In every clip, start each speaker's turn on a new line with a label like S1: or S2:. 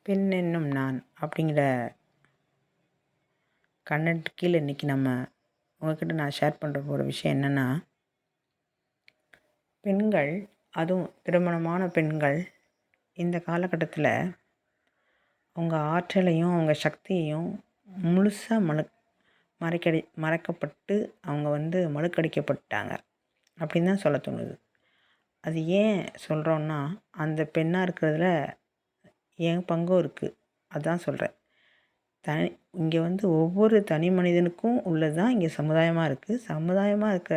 S1: பெண் என்னும் நான் அப்படிங்கிற கண்டென்ட் கீழே இன்றைக்கி நம்ம உங்கள்கிட்ட நான் ஷேர் பண்ணுற போகிற விஷயம் என்னென்னா, பெண்கள், அதுவும் திருமணமான பெண்கள் இந்த காலகட்டத்தில் அவங்க ஆற்றலையும் அவங்க சக்தியையும் முழுசாக மறைக்கப்பட்டு அவங்க மழுக்கடிக்கப்பட்டாங்க அப்படின்னு தான் சொல்ல தோணுது. அது ஏன் சொல்கிறோன்னா, அந்த பெண்ணாக இருக்கிறதுல என் பங்கும் இருக்குது. அதுதான் சொல்கிறேன். இங்கே ஒவ்வொரு தனி மனிதனுக்கும் உள்ளது தான் இங்கே சமுதாயமாக இருக்குது. சமுதாயமாக இருக்க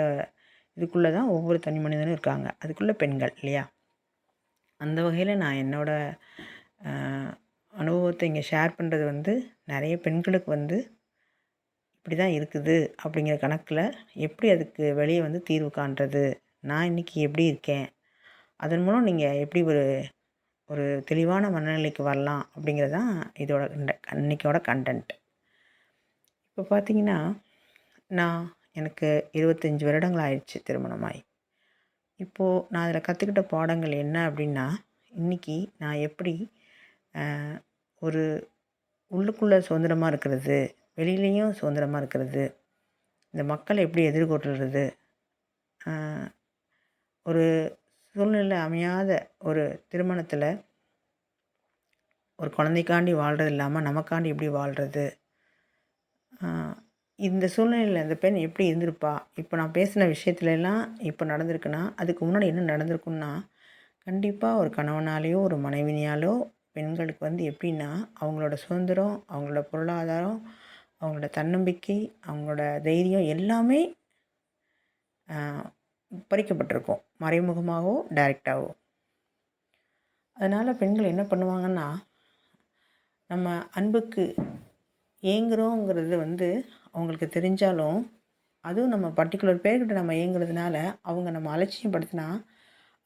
S1: இதுக்குள்ளே தான் ஒவ்வொரு தனி மனிதனும் இருக்காங்க. அதுக்குள்ளே பெண்கள் இல்லையா? அந்த வகையில் நான் என்னோடய அனுபவத்தை இங்கே ஷேர் பண்ணுறது நிறைய பெண்களுக்கு இப்படி தான் இருக்குது அப்படிங்கிற கணக்கில் எப்படி அதுக்கு வெளியே தீர்வு காண்றது, நான் இன்றைக்கி எப்படி இருக்கேன், அதன் மூலம் நீங்கள் எப்படி ஒரு ஒரு தெளிவான மனநிலைக்கு வரலாம் அப்படிங்கிறது தான் இதோட இன்றைக்கோட கண்டென்ட். இப்போ பார்த்தீங்கன்னா, எனக்கு 25 வருடங்கள் ஆயிடுச்சு திருமணமாகி. இப்போது நான் அதில் கற்றுக்கிட்ட பாடங்கள் என்ன அப்படின்னா, இன்றைக்கி நான் எப்படி ஒரு உள்ளுக்குள்ளே சுதந்திரமாக இருக்கிறது, வெளியிலையும் சுதந்திரமாக இருக்கிறது, இந்த மக்களை எப்படி எதிர்கொள்கிறது, ஒரு சூழ்நிலை அமையாத ஒரு திருமணத்தில் ஒரு குழந்தைக்காண்டி வாழ்கிறது இல்லாமல் நமக்காண்டி எப்படி வாழ்கிறது, இந்த சூழ்நிலையில் அந்த பெண் எப்படி இருந்திருப்பா, இப்போ நான் பேசின விஷயத்துலலாம் இப்போ நடந்திருக்குன்னா அதுக்கு முன்னாடி என்ன நடந்திருக்குன்னா, கண்டிப்பாக ஒரு கணவனாலேயோ ஒரு மனைவியாலோ பெண்களுக்கு எப்படின்னா அவங்களோட சுதந்திரம், அவங்களோட பொருளாதாரம், அவங்களோட தன்னம்பிக்கை, அவங்களோட தைரியம் எல்லாமே பறிக்கப்பட்டிருக்கும், மறைமுகமாகவோ டைரெக்டாகவோ. அதனால் பெண்கள் என்ன பண்ணுவாங்கன்னா, நம்ம அன்புக்கு ஏங்குறோங்கிறது அவங்களுக்கு தெரிஞ்சாலும், அதுவும் நம்ம பர்டிகுலர் பேர்கிட்ட நம்ம ஏங்குறதுனால அவங்க நம்ம அலட்சியப்படுத்தினா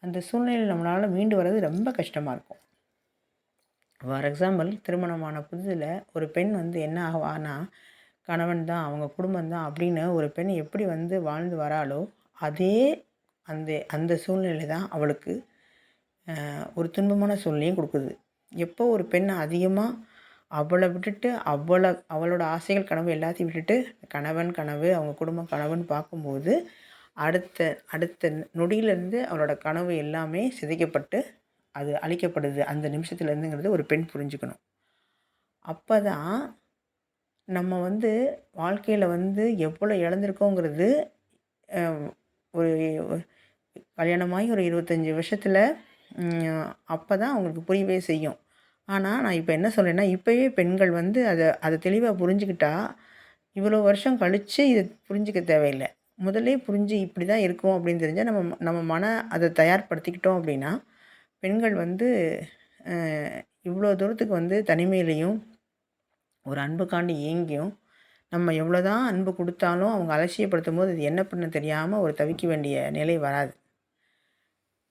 S1: அந்த சூழ்நிலையில் நம்மளால் மீண்டு வர்றது ரொம்ப கஷ்டமாக இருக்கும். ஃபார் எக்ஸாம்பிள், திருமணமான புதுதில் ஒரு பெண் என்ன ஆவானா, கணவன் தான் அவங்க குடும்பம் தான் அப்படின்னு ஒரு பெண் எப்படி வாழ்ந்து வராளோ அதே அந்த அந்த சூழ்நிலை தான் அவளுக்கு ஒரு துன்பமான சூழ்நிலையும் கொடுக்குது. எப்போ ஒரு பெண் அதிகமாக அவளை விட்டுட்டு அவளோட ஆசைகள் கனவு எல்லாத்தையும் விட்டுட்டு கணவன் கனவு அவங்க குடும்பம் கனவுன்னு பார்க்கும்போது அடுத்த அடுத்த நொடியிலேருந்து அவளோட கனவு எல்லாமே சிதைக்கப்பட்டு அது அழிக்கப்படுது அந்த நிமிஷத்துலேருந்துங்கிறது ஒரு பெண் புரிஞ்சுக்கணும். அப்போ தான் நம்ம வாழ்க்கையில் எவ்வளோ இழந்திருக்கோங்கிறது ஒரு கல்யாணமாகி ஒரு 25 வருஷத்தில் அப்போ தான் அவங்களுக்கு புரியவே செய்யும். ஆனால் நான் இப்போ என்ன சொல்கிறேன்னா, இப்போவே பெண்கள் அதை தெளிவாக புரிஞ்சுக்கிட்டா இவ்வளோ வருஷம் கழித்து இதை புரிஞ்சிக்க தேவையில்லை. முதல்லே புரிஞ்சு இப்படி தான் இருக்கும் அப்படின்னு தெரிஞ்சால் நம்ம அதை தயார்படுத்திக்கிட்டோம் அப்படின்னா, பெண்கள் இவ்வளோ தூரத்துக்கு தனிமையிலையும் ஒரு அன்புக்காண்டி ஏங்கியும் நம்ம எவ்வளோ தான் அன்பு கொடுத்தாலும் அவங்க அலட்சியப்படுத்தும் போது இது என்ன பண்ண தெரியாமல் ஒரு தவிக்க வேண்டிய நிலை வராது.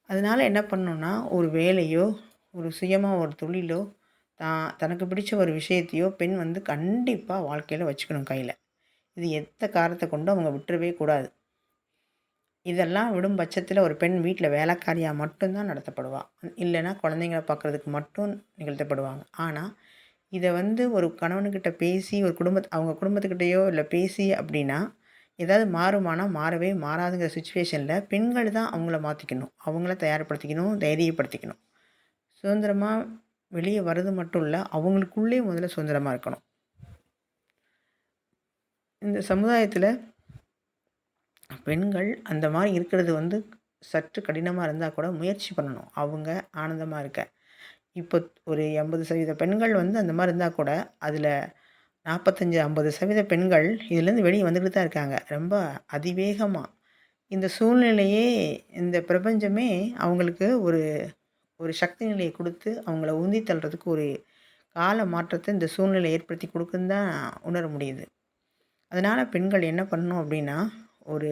S1: அதனால் என்ன பண்ணணுன்னா, ஒரு வேலையோ ஒரு சுயமாக ஒரு தொழிலோ தனக்கு பிடிச்ச ஒரு விஷயத்தையோ பெண் கண்டிப்பாக வாழ்க்கையில் வச்சுக்கணும் கையில். இது எந்த காரணத்தை கொண்டும் அவங்க விட்டுறவே கூடாது. இதெல்லாம் விடும் பட்சத்தில் ஒரு பெண் வீட்டில் வேலைக்காரியாக மட்டும்தான் நடத்தப்படுவாள். இல்லைன்னா குழந்தைங்கள பார்க்குறதுக்கு மட்டும் நிகழ்த்தப்படுவாங்க. ஆனால் இதை ஒரு கணவனுக்கிட்ட பேசி ஒரு அவங்க குடும்பத்துக்கிட்டேயோ இல்லை பேசி அப்படின்னா ஏதாவது மாறுமானா மாறவே மாறாதுங்கிற சுச்சுவேஷனில் பெண்கள் தான் அவங்கள மாற்றிக்கணும், அவங்கள தயார்படுத்திக்கணும், தைரியப்படுத்திக்கணும். சுதந்திரமாக வெளியே வர்றது மட்டும் இல்லை, அவங்களுக்குள்ளே முதல்ல சுதந்திரமாக இருக்கணும். இந்த சமுதாயத்தில் பெண்கள் அந்த மாதிரி இருக்கிறது சற்று கடினமாக இருந்தால் கூட முயற்சி பண்ணணும் அவங்க ஆனந்தமாக இருக்க. இப்போ ஒரு 80% பெண்கள் அந்த மாதிரி இருந்தால் கூட அதில் 45-50% பெண்கள் இதுலேருந்து வெளியே வந்துக்கிட்டு தான் இருக்காங்க. ரொம்ப அதிவேகமாக இந்த சூழ்நிலையே இந்த பிரபஞ்சமே அவங்களுக்கு ஒரு ஒரு சக்தி நிலையை கொடுத்து அவங்கள உந்தி தள்ளுறதுக்கு ஒரு கால மாற்றத்தை இந்த சூழ்நிலை ஏற்படுத்தி கொடுக்குன்னு தான் உணர முடியுது. அதனால் பெண்கள் என்ன பண்ணணும் அப்படின்னா, ஒரு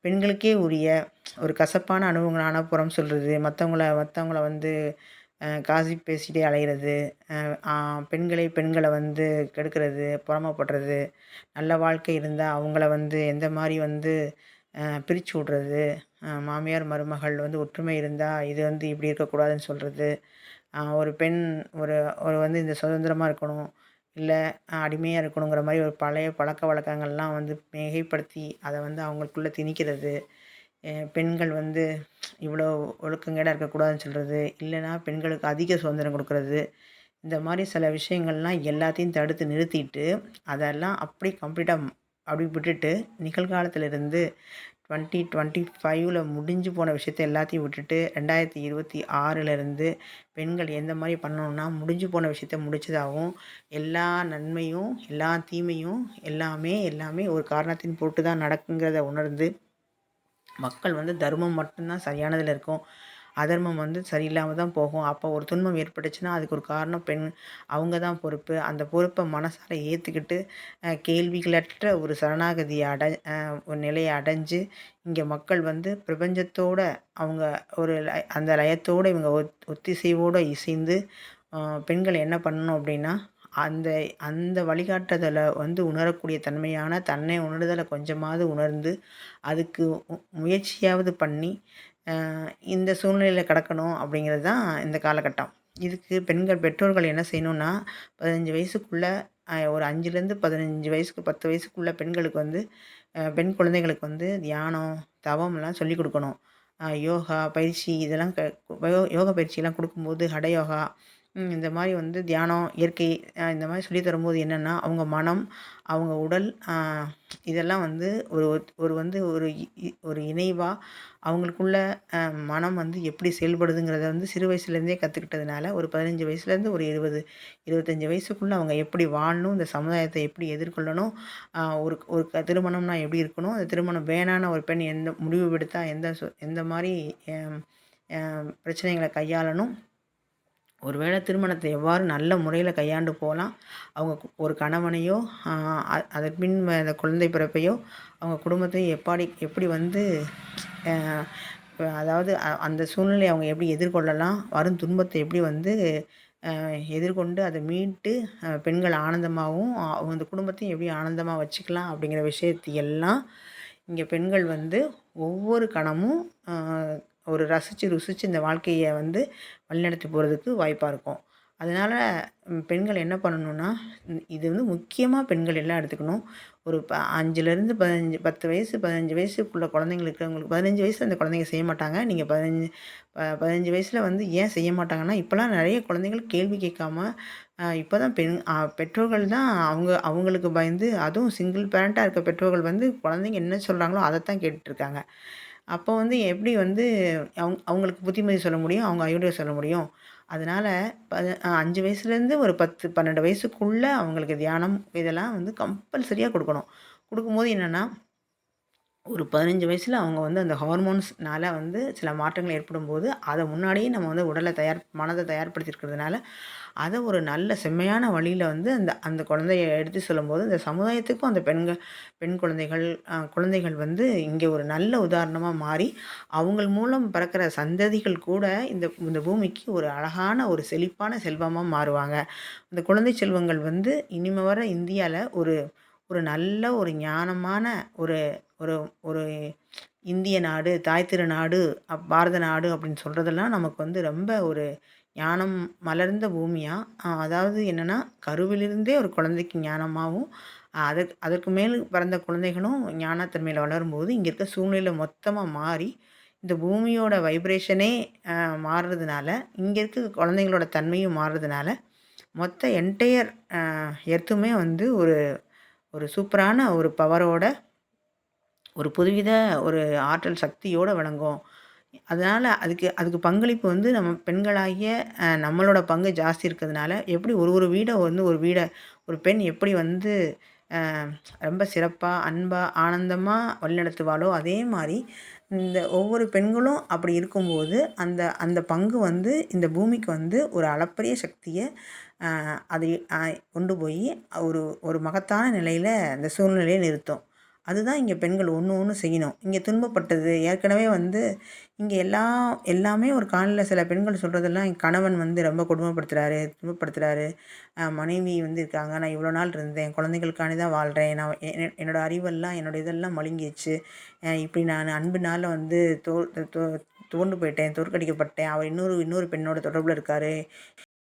S1: பெண்களுக்கே உரிய ஒரு கசப்பான அனுபவங்களான புறம் சொல்கிறது, மற்றவங்கள காசிப் பேசிகிட்டே அலைகிறது, பெண்களை கெடுக்கிறது, பொறாமைப்படுறது, நல்ல வாழ்க்கை இருந்தால் அவங்கள எந்த மாதிரி பிரித்து விட்றது, மாமியார் மருமகள் ஒற்றுமை இருந்தால் இது இப்படி இருக்கக்கூடாதுன்னு சொல்கிறது, ஒரு பெண் ஒரு ஒரு வந்து இந்த சுதந்திரமா இருக்கணும், இல்லை அடிமையாக இருக்கணுங்கிற மாதிரி ஒரு பழைய பழக்கவழக்கங்கள்லாம் வந்து மிகைப்படுத்தி அதை வந்து அவங்களுக்குள்ள திணிக்கிறது. பெண்கள் வந்து இவ்வளோ ஒழுக்கங்கேடா இருக்கக்கூடாதுன்னு சொல்கிறது, இல்லைன்னா பெண்களுக்கு அதிக சுதந்திரம் கொடுக்கறது. இந்த மாதிரி சில விஷயங்கள்லாம் எல்லாத்தையும் தடுத்து நிறுத்திட்டு, அதெல்லாம் அப்படியே கம்ப்ளீட்டா அப்படி விட்டுட்டு, நிகழ்காலத்திலிருந்து 2025ல முடிஞ்சு போன விஷயத்த எல்லாத்தையும் விட்டுட்டு, 2026லேருந்து பெண்கள் எந்த மாரி பண்ணணும்னா, முடிஞ்சு போன விஷயத்த முடிச்சதாவும், எல்லா நன்மையும், எல்லா தீமையும் எல்லாமே ஒரு காரணத்தின் பொருட்டு தான் நடக்குங்கிறத உணர்ந்து, மக்கள் வந்து தர்மம் மட்டும் தான் சரியானதுல இருக்கும். அதர்மம் வந்து சரியில்லாம தான் போகும். அப்போ ஒரு துன்பம் ஏற்பட்டுச்சுன்னா, அதுக்கு ஒரு காரணம் அவங்க தான் பொறுப்பு. அந்த பொறுப்ப மனசார ஏத்துக்கிட்டு, கேள்விகளற்ற ஒரு சரணாகதி ஒரு நிலைய அடைஞ்சு, இங்க மக்கள் வந்து பிரபஞ்சத்தோட அவங்க ஒரு அந்த லயத்தோட இவங்க ஒத்திசைவோட இசைந்து, அ பெண்கள் என்ன பண்ணணும் அப்படின்னா, அந்த அந்த வழிகாட்டுதல வந்து உணரக்கூடிய தன்மையான தன்னை உணர்தல கொஞ்சமாவது உணர்ந்து, அதுக்கு முயற்சியாவது பண்ணி, அ இந்த சூழ்நிலையில கடக்கணும் அப்படிங்கிறது தான் இந்த காலகட்டம். இதுக்கு பெற்றோர்கள் என்ன செய்யணும்னா, 15 வயசுக்குள்ள ஒரு 5லேருந்து 15 வயசுக்கு 10 வயசுக்குள்ள பெண்களுக்கு வந்து பெண் குழந்தைகளுக்கு வந்து தியானம், தவம்லாம் சொல்லிக் குடுக்கணும். யோகா பயிற்சி இதெல்லாம் யோகா பயிற்சிலாம் குடுக்கும்போது ஹடயோகா, இந்த மாரி வந்து தியானம், இயற்கை இந்த மாரி சொல்லி தரும்போது என்னென்னா, அவங்க மனம், அவங்க உடல் இதெல்லாம் வந்து ஒரு ஒரு வந்து ஒரு ஒரு இணைவா அவங்களுக்குள்ள மனம் வந்து எப்படி செயல்படுதுங்கிறத வந்து சிறு வயசுலேருந்தே கத்துக்கிட்டதுனால, ஒரு 15 வயசுலேருந்து ஒரு 20, 25 வயசுக்குள்ள அவங்க எப்படி வாழணும், இந்த சமுதாயத்தை எப்படி எதிர்கொள்ளணும், ஒரு ஒரு திருமணம்னா எப்படி இருக்கணும், அந்த திருமணம் வேணான்னு ஒரு பெண் எந்த முடிவு எடுத்தா எந்த மாரி அ அ பிரச்சனைகள கையாளணும், ஒருவேளை திருமணத்தை எவ்வாறு நல்ல முறையில கையாண்டு போலாம், அவங்க ஒரு கணவனையோ, அ அதன் பின் அந்த குழந்தை பிறப்பையோ, அவங்க குடும்பத்தை எப்படி வந்து அ அதாவது அந்த சூழ்நிலையை அவங்க எப்படி எதிர்கொள்ளலாம், வரும் துன்பத்தை எப்படி வந்து எதிர்கொண்டு அதை மீட்டு பெண்கள் ஆனந்தமாகவும், அந்த குடும்பத்தையும் எப்படி ஆனந்தமா வச்சுக்கலாம் அப்படிங்கிற விஷயத்தை எல்லாம் இங்கே பெண்கள் வந்து ஒவ்வொரு கணமும் ஒரு ரசித்து ருசித்து இந்த வாழ்க்கையை வந்து வழிநடத்தி போகிறதுக்கு வாய்ப்பாக இருக்கும். அதனால் பெண்கள் என்ன பண்ணணும்னா, இது வந்து முக்கியமாக பெண்கள் எல்லாம் எடுத்துக்கணும். ஒரு 5லேருந்து 15 10 வயசு 15 வயசுக்குள்ள குழந்தைங்க இருக்கிறவங்களுக்கு 15 வயசுல அந்த குழந்தைங்க செய்ய மாட்டாங்க. நீங்க 15 வயசுல வந்து ஏன் செய்ய மாட்டாங்கன்னா, இப்போலாம் நெறைய குழந்தைகள் கேள்வி கேட்காம, இப்போ தான் பெற்றோர்கள் தான் அவங்களுக்கு பயந்து, அதுவும் சிங்கிள் பேரண்ட்டா இருக்க பெற்றோர்கள் வந்து குழந்தைங்க என்ன சொல்றாங்களோ அதத்தான் கேட்டுட்டுருக்காங்க. அப்போ வந்து எப்படி வந்து அவங்களுக்கு புத்திமதி சொல்ல முடியும்? அவங்க ஐடியா சொல்ல முடியும்? அதனால 5 வயசுலேருந்து ஒரு 10, 12 வயசுக்குள்ள அவங்களுக்கு தியானம் இதெல்லாம் வந்து கம்பல்சரியா குடுக்கணும். குடுக்கும்போது என்னன்னா, ஒரு 15 வயசுல அவங்க வந்து அந்த ஹார்மோன்ஸ்னால வந்து சில மாற்றங்கள் ஏற்படும்போது, அத முன்னாடியே நம்ம வந்து மனத தயார்படுத்தியிருக்கிறதுனால, அத ஒரு நல்ல செம்மையான வழியில வந்து அந்த அந்த குழந்தைய எடுத்து சொல்லும்போது, இந்த சமுதாயத்துக்கும் அந்த பெண் குழந்தைகள் வந்து இங்கே ஒரு நல்ல உதாரணமா மாறி, அவங்கள் மூலம் பிறக்கிற சந்ததிகள் கூட இந்த இந்த பூமிக்கு ஒரு அழகான ஒரு செழிப்பான செல்வமா மாறுவாங்க. அந்த குழந்தை செல்வங்கள் வந்து இனிமே வர இந்தியால ஒரு ஒரு நல்ல ஒரு ஞானமான ஒரு ஒரு ஒரு இந்திய நாடு, தாய் திருநாடு, பாரத நாடு அப்படின்னு சொல்றதெல்லாம் நமக்கு வந்து ரொம்ப ஒரு ஞானம் மலர்ந்த பூமியா, அதாவது என்னன்னா, கருவிலிருந்தே ஒரு குழந்தைக்கு ஞானமாவும், அதற்கு மேல் பிறந்த குழந்தைகளும் ஞானத்தன்மையில வளரும்போது, இங்க இருக்க சூழ்நிலை மொத்தமா மாறி, இந்த பூமியோட வைப்ரேஷனே அ மாறுறதுனால, இங்க இருக்க குழந்தைங்களோட தன்மையும் மாறுறதுனால, மொத்த என்டையர் எர்த்துமே வந்து ஒரு ஒரு சூப்பரான ஒரு பவரோட, ஒரு புதுவித ஒரு ஆற்றல் சக்தியோட விளங்கும். அதனால அதுக்கு பங்களிப்பு வந்து நம்ம பெண்களாகிய நம்மளோட பங்கு ஜாஸ்தி இருக்கிறதுனால, எப்படி ஒரு ஒரு வீட வந்து ஒரு பெண் எப்படி வந்து அ ரொம்ப சிறப்பா, அன்பா, ஆனந்தமா வழிநடத்துவாளோ, அதே மாரி இந்த ஒவ்வொரு பெண்களும் அப்படி இருக்கும்போது, அந்த அந்த பங்கு வந்து இந்த பூமிக்கு வந்து ஒரு அளப்பரிய சக்திய அ அதை கொண்டு போயி ஒரு ஒரு மகத்தான நிலையில அந்த சூழ்நிலைய நிறுத்தும். அதுதான் இங்க பெண்கள் ஒண்ணு ஒண்ணு செய்யணும். இங்க துன்பப்பட்டது ஏற்கனவே வந்து இங்க எல்லாமே ஒரு காலையில சில பெண்கள் சொல்றதெல்லாம், என் கணவன் வந்து ரொம்ப கொடுமைப்படுத்துறாரு, துன்பப்படுத்துறாரு. மனைவி வந்து இருக்காங்க. நான் இவ்வளோ நாள் இருந்தேன். குழந்தைகளுக்காண்டி தான் வாழ்றேன். நான் என்னோட அறிவெல்லாம், என்னோட இதெல்லாம் மழுங்கிருச்சு. இப்படி நான் அன்புனால வந்து தோ தோ துவண்டு போயிட்டேன், தோற்கடிக்கப்பட்டேன். அவர் இன்னொரு இன்னொரு பெண்ணோட தொடர்பில இருக்காரு.